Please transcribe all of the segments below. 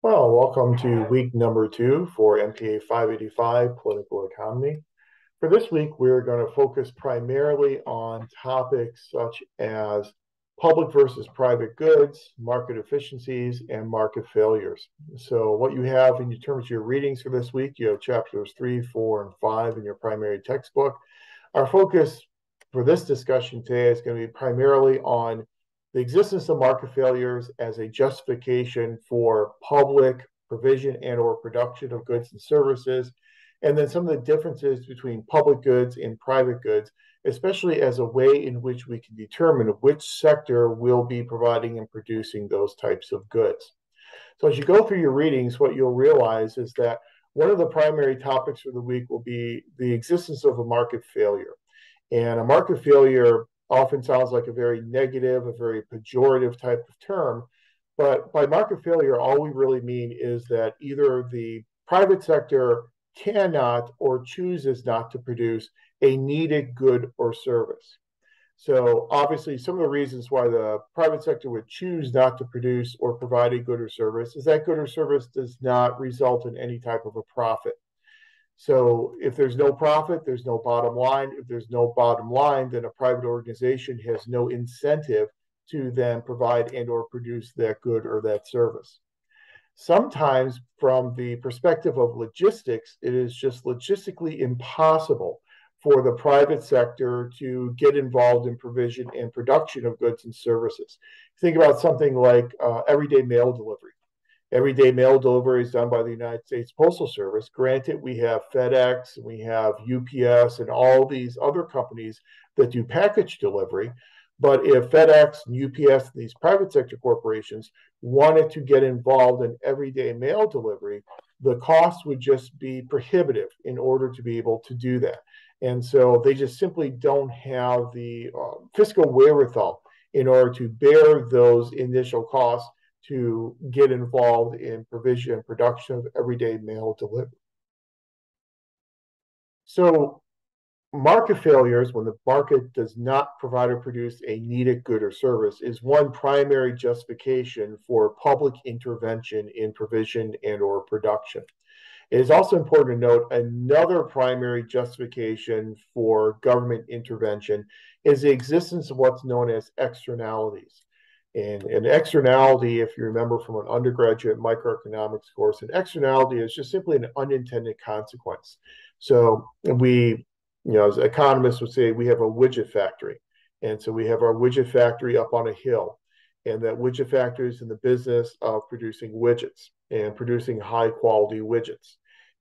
Well, welcome to week number 2 for MPA 585 Political Economy. For this week, we're going to focus primarily on topics such as public versus private goods, market efficiencies, and market failures. So, what you have in terms of your readings for this week, you have chapters 3, 4, and 5 in your primary textbook. Our focus for this discussion today is going to be primarily on the existence of market failures as a justification for public provision and or production of goods and services, and then some of the differences between public goods and private goods, especially as a way in which we can determine which sector will be providing and producing those types of goods. So as you go through your readings, what you'll realize is that one of the primary topics for the week will be the existence of a market failure. And a market failure often sounds like a very negative, a very pejorative type of term. But by market failure, all we really mean is that either the private sector cannot or chooses not to produce a needed good or service. So obviously, some of the reasons why the private sector would choose not to produce or provide a good or service is that good or service does not result in any type of a profit. So if there's no profit, there's no bottom line. If there's no bottom line, then a private organization has no incentive to then provide and or produce that good or that service. Sometimes from the perspective of logistics, it is just logistically impossible for the private sector to get involved in provision and production of goods and services. Think about something like everyday mail delivery. Everyday mail delivery is done by the United States Postal Service. Granted, we have FedEx, and we have UPS, and all these other companies that do package delivery. But if FedEx and UPS and these private sector corporations wanted to get involved in everyday mail delivery, the cost would just be prohibitive in order to be able to do that. And so they just simply don't have the fiscal wherewithal in order to bear those initial costs to get involved in provision and production of everyday mail delivery. So market failures, when the market does not provide or produce a needed good or service, is one primary justification for public intervention in provision and or production. It is also important to note another primary justification for government intervention is the existence of what's known as externalities. And an externality, if you remember from an undergraduate microeconomics course, an externality is just simply an unintended consequence. So as economists would say, we have a widget factory. And so we have our widget factory up on a hill. And that widget factory is in the business of producing widgets and producing high quality widgets.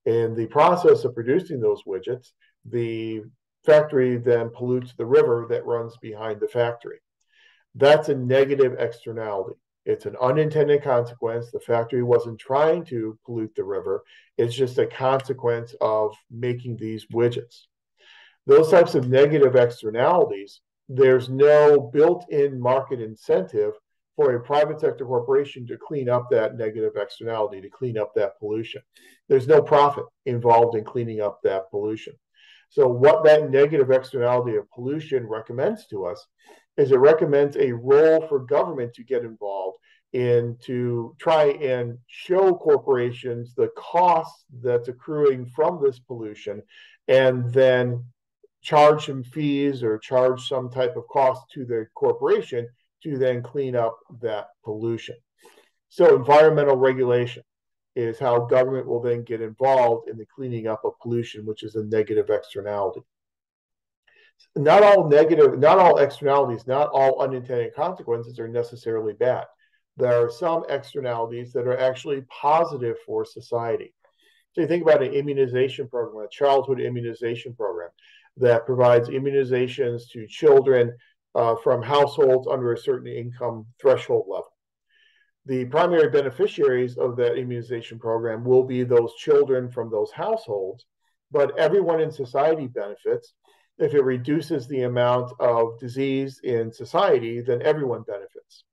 In the process of producing those widgets, the factory then pollutes the river that runs behind the factory. That's a negative externality. It's an unintended consequence. The factory wasn't trying to pollute the river. It's just a consequence of making these widgets. Those types of negative externalities, there's no built-in market incentive for a private sector corporation to clean up that negative externality, to clean up that pollution. There's no profit involved in cleaning up that pollution. So what that negative externality of pollution recommends to us is it recommends a role for government to get involved in to try and show corporations the cost that's accruing from this pollution and then charge some fees or charge some type of cost to the corporation to then clean up that pollution. So environmental regulation is how government will then get involved in the cleaning up of pollution, which is a negative externality. Not all externalities, not all unintended consequences are necessarily bad. There are some externalities that are actually positive for society. So you think about an immunization program, a childhood immunization program that provides immunizations to children from households under a certain income threshold level. The primary beneficiaries of that immunization program will be those children from those households, but everyone in society benefits. If it reduces the amount of disease in society, then everyone benefits.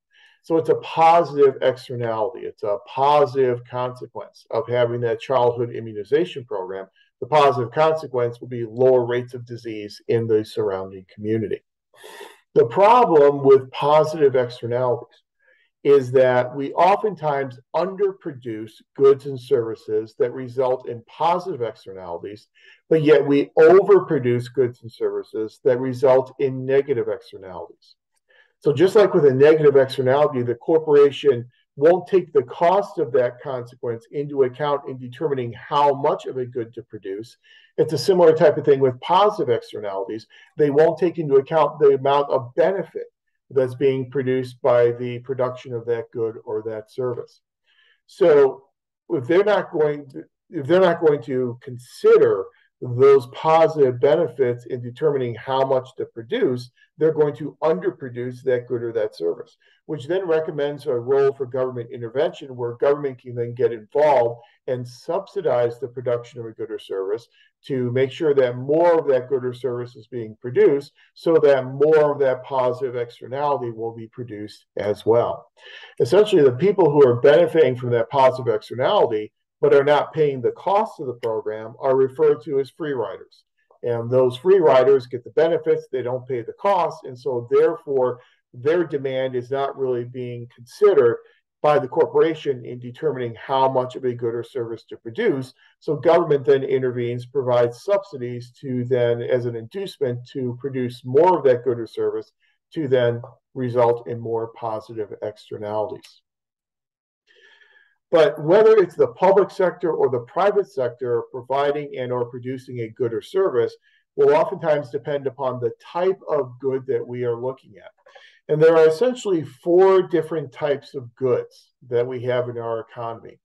So it's a positive externality. It's a positive consequence of having that childhood immunization program. The positive consequence will be lower rates of disease in the surrounding community. The problem with positive externalities is that we oftentimes underproduce goods and services that result in positive externalities, but yet we overproduce goods and services that result in negative externalities. So just like with a negative externality, the corporation won't take the cost of that consequence into account in determining how much of a good to produce. It's a similar type of thing with positive externalities. They won't take into account the amount of benefit that's being produced by the production of that good or that service. So if they're not going to consider those positive benefits in determining how much to produce, they're going to underproduce that good or that service, which then recommends a role for government intervention where government can then get involved and subsidize the production of a good or service to make sure that more of that good or service is being produced so that more of that positive externality will be produced as well. Essentially, the people who are benefiting from that positive externality but are not paying the cost of the program are referred to as free riders. And those free riders get the benefits, they don't pay the costs, and so therefore their demand is not really being considered by the corporation in determining how much of a good or service to produce. So government then intervenes, provides subsidies to then, as an inducement, to produce more of that good or service to then result in more positive externalities. But whether it's the public sector or the private sector providing and or producing a good or service will oftentimes depend upon the type of good that we are looking at. And there are essentially four different types of goods that we have in our economy.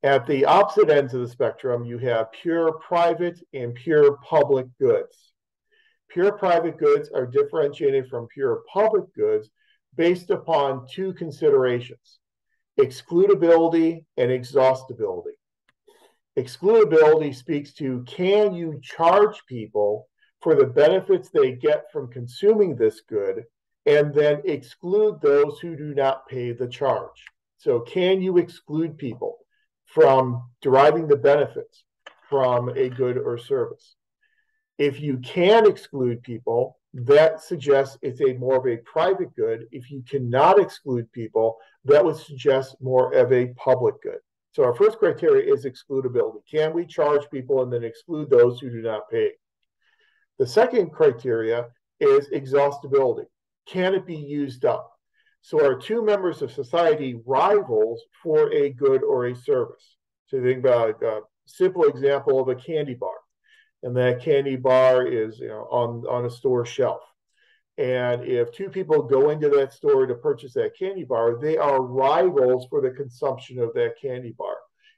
At the opposite ends of the spectrum, you have pure private and pure public goods. Pure private goods are differentiated from pure public goods based upon two considerations: excludability and exhaustibility. Excludability speaks to, can you charge people for the benefits they get from consuming this good and then exclude those who do not pay the charge? So can you exclude people from deriving the benefits from a good or service? If you can exclude people, that suggests it's a more of a private good. If you cannot exclude people, that would suggest more of a public good. So our first criteria is excludability. Can we charge people and then exclude those who do not pay? The second criteria is exhaustibility. Can it be used up? So are two members of society rivals for a good or a service? So think about a simple example of a candy bar. And that candy bar is, on a store shelf. And if two people go into that store to purchase that candy bar, they are rivals for the consumption of that candy bar.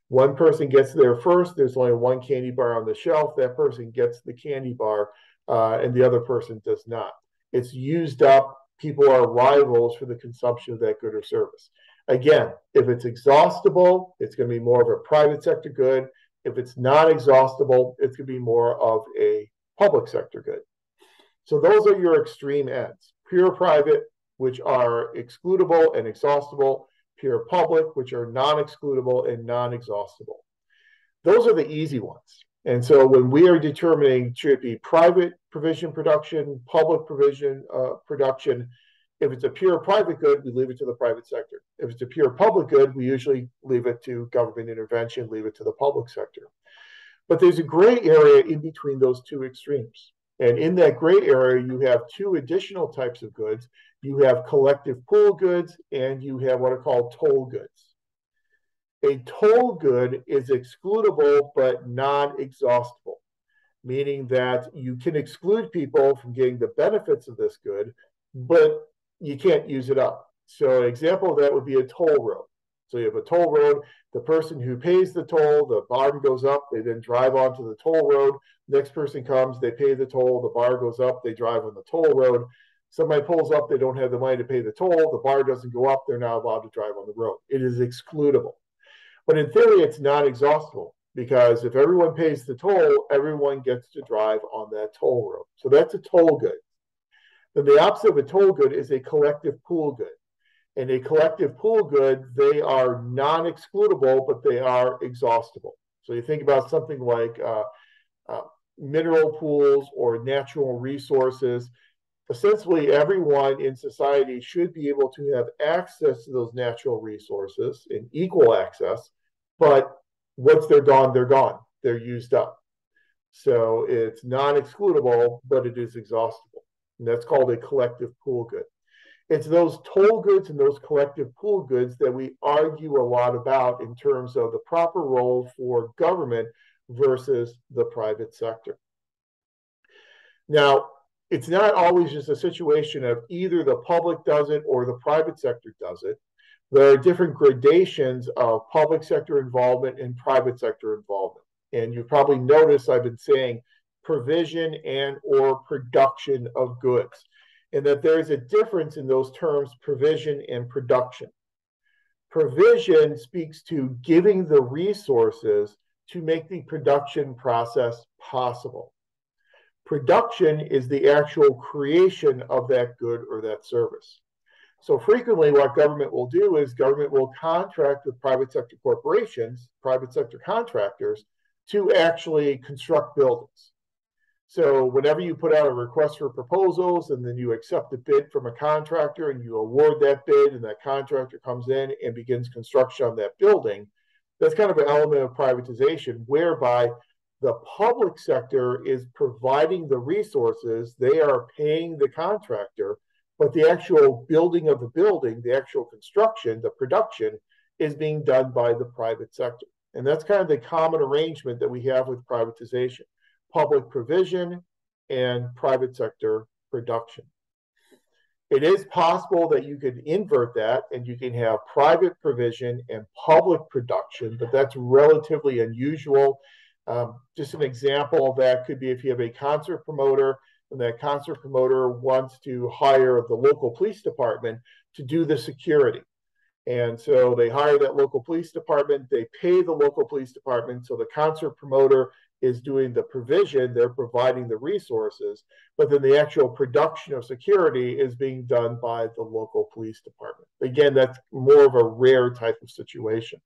One person gets there first. There's only one candy bar on the shelf. That person gets the candy bar, and the other person does not. It's used up. People are rivals for the consumption of that good or service. Again, if it's exhaustible, it's going to be more of a private sector good. If it's not exhaustible, it's going to be more of a public sector good. So those are your extreme ends: pure private, which are excludable and exhaustible; pure public, which are non-excludable and non-exhaustible. Those are the easy ones. And so when we are determining, should it be private provision production, public provision production, if it's a pure private good, we leave it to the private sector. If it's a pure public good, we usually leave it to government intervention, leave it to the public sector. But there's a gray area in between those two extremes. And in that gray area, you have two additional types of goods. You have collective pool goods and you have what are called toll goods. A toll good is excludable but non-exhaustible, meaning that you can exclude people from getting the benefits of this good, but you can't use it up. So an example of that would be a toll road. So you have a toll road, the person who pays the toll, the bar goes up, they then drive onto the toll road. Next person comes, they pay the toll, the bar goes up, they drive on the toll road. Somebody pulls up, they don't have the money to pay the toll, the bar doesn't go up, they're not allowed to drive on the road. It is excludable. But in theory, it's not exhaustible, because if everyone pays the toll, everyone gets to drive on that toll road. So that's a toll good. Then the opposite of a toll good is a collective pool good. And a collective pool good, they are non-excludable, but they are exhaustible. So you think about something like mineral pools or natural resources. ostensibly everyone in society should be able to have access to those natural resources in equal access, but once they're gone, they're gone. They're used up. So it's non-excludable, but it is exhaustible. And that's called a collective pool good. It's those toll goods and those collective pool goods that we argue a lot about in terms of the proper role for government versus the private sector. Now, it's not always just a situation of either the public does it or the private sector does it. There are different gradations of public sector involvement and private sector involvement. And you probably noticed I've been saying provision and or production of goods, and that there is a difference in those terms, provision and production. Provision speaks to giving the resources to make the production process possible. Production is the actual creation of that good or that service. So frequently what government will do is government will contract with private sector corporations, private sector contractors, to actually construct buildings. So whenever you put out a request for proposals and then you accept a bid from a contractor and you award that bid and that contractor comes in and begins construction on that building, that's kind of an element of privatization whereby the public sector is providing the resources, they are paying the contractor, but the actual building of the building, the actual construction, the production is being done by the private sector. And that's kind of the common arrangement that we have with privatization. Public provision and private sector production. It is possible that you could invert that and you can have private provision and public production, but that's relatively unusual. Just an example of that could be if you have a concert promoter and that concert promoter wants to hire the local police department to do the security. And so they hire that local police department, they pay the local police department, so the concert promoter is doing the provision, they're providing the resources, but then the actual production of security is being done by the local police department. Again, that's more of a rare type of situation.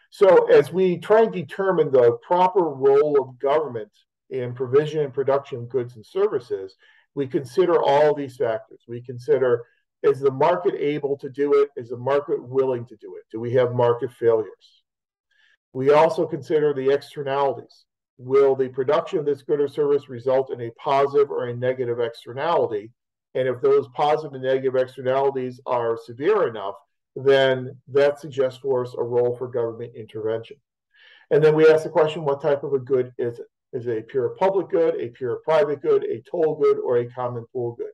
So as we try and determine the proper role of government in provision and production of goods and services, we consider all these factors. We consider, is the market able to do it? Is the market willing to do it? Do we have market failures? We also consider the externalities. Will the production of this good or service result in a positive or a negative externality? And if those positive and negative externalities are severe enough, then that suggests for us a role for government intervention. And then we ask the question, what type of a good is it? Is it a pure public good, a pure private good, a toll good, or a common pool good?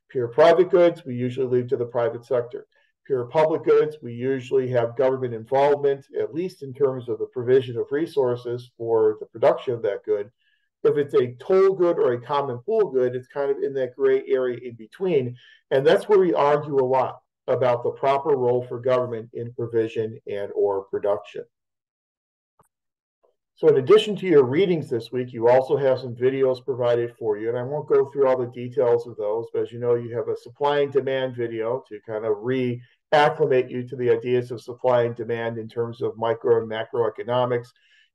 Pure private goods, we usually leave to the private sector. Pure public goods, we usually have government involvement, at least in terms of the provision of resources for the production of that good. If it's a toll good or a common pool good, it's kind of in that gray area in between. And that's where we argue a lot about the proper role for government in provision and or production. So in addition to your readings this week, you also have some videos provided for you. And I won't go through all the details of those, but as you know, you have a supply and demand video to kind of reacclimate you to the ideas of supply and demand in terms of micro and macroeconomics.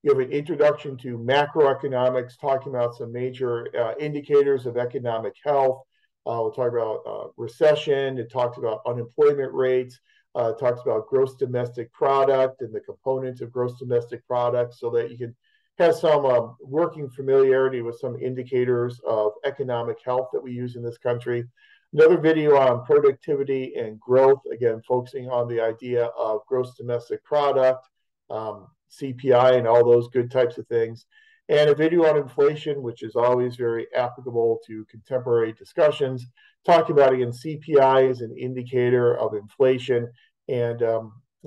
You have an introduction to macroeconomics, talking about some major indicators of economic health. We'll talk about recession. It talks about unemployment rates. It talks about gross domestic product and the components of gross domestic product so that you can have some working familiarity with some indicators of economic health that we use in this country. Another video on productivity and growth, again, focusing on the idea of gross domestic product, CPI, and all those good types of things. And a video on inflation, which is always very applicable to contemporary discussions, talking about, again, CPI as an indicator of inflation and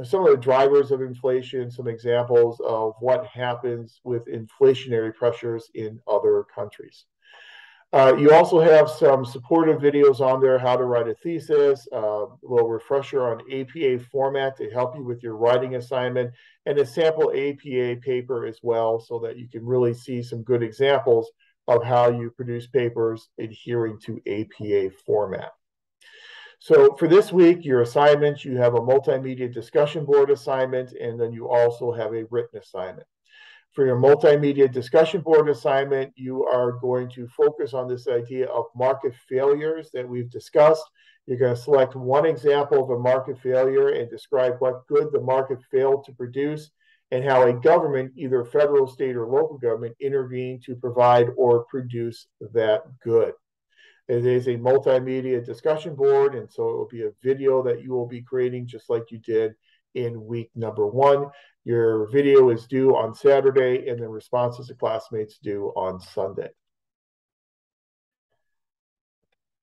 some of the drivers of inflation, some examples of what happens with inflationary pressures in other countries. You also have some supportive videos on there, how to write a thesis, a little refresher on APA format to help you with your writing assignment, and a sample APA paper as well, so that you can really see some good examples of how you produce papers adhering to APA format. So for this week, your assignments, you have a multimedia discussion board assignment, and then you also have a written assignment. For your multimedia discussion board assignment, you are going to focus on this idea of market failures that we've discussed. You're going to select one example of a market failure and describe what good the market failed to produce and how a government, either federal, state, or local government, intervened to provide or produce that good. It is a multimedia discussion board, and so it will be a video that you will be creating just like you did in week number 1. Your video is due on Saturday, and the responses to classmates due on Sunday.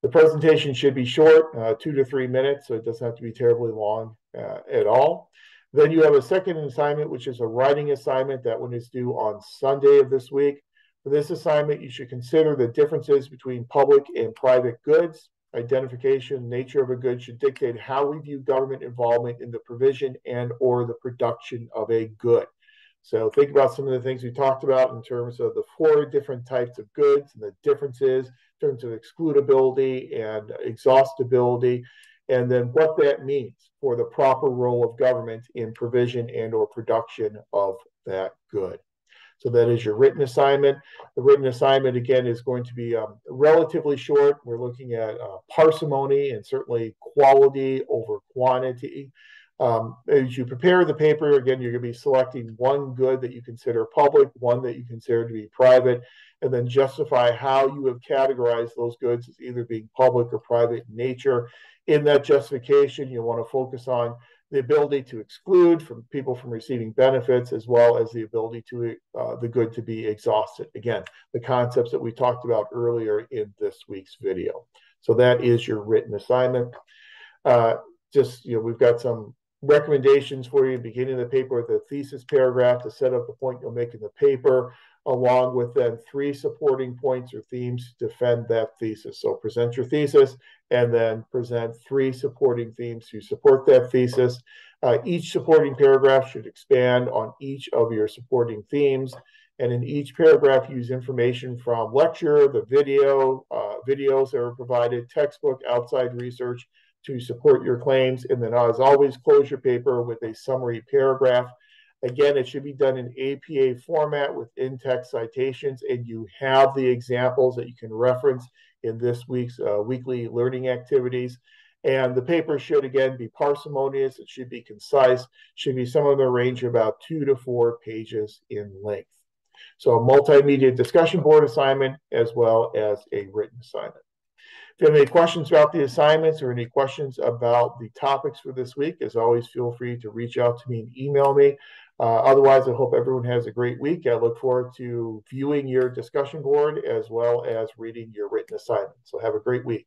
The presentation should be short, 2 to 3 minutes, so it doesn't have to be terribly long at all. Then you have a second assignment, which is a writing assignment. That one is due on Sunday of this week. For this assignment, you should consider the differences between public and private goods. Identification, nature of a good should dictate how we view government involvement in the provision and or the production of a good. So think about some of the things we talked about in terms of the 4 different types of goods and the differences in terms of excludability and exhaustibility, and then what that means for the proper role of government in provision and or production of that good. So that is your written assignment. The written assignment, again, is going to be relatively short. We're looking at parsimony and certainly quality over quantity. As you prepare the paper, again, you're going to be selecting one good that you consider public, one that you consider to be private, and then justify how you have categorized those goods as either being public or private in nature. In that justification, you want to focus on the ability to exclude from people from receiving benefits, as well as the ability to the good to be exhausted. Again, the concepts that we talked about earlier in this week's video. So that is your written assignment. We've got some recommendations for you beginning the paper with a thesis paragraph to set up the point you'll make in the paper, along with then 3 supporting points or themes to defend that thesis. So present your thesis and then present 3 supporting themes to support that thesis. Each supporting paragraph should expand on each of your supporting themes. And in each paragraph, use information from lecture, the video, videos that are provided, textbook, outside research to support your claims. And then, as always, close your paper with a summary paragraph. Again, it should be done in APA format with in-text citations, and you have the examples that you can reference in this week's weekly learning activities. And the paper should, again, be parsimonious. It should be concise, should be somewhere in the range of about 2 to 4 pages in length. So a multimedia discussion board assignment as well as a written assignment. If you have any questions about the assignments or any questions about the topics for this week, as always, feel free to reach out to me and email me. Otherwise, I hope everyone has a great week. I look forward to viewing your discussion board as well as reading your written assignment. So have a great week.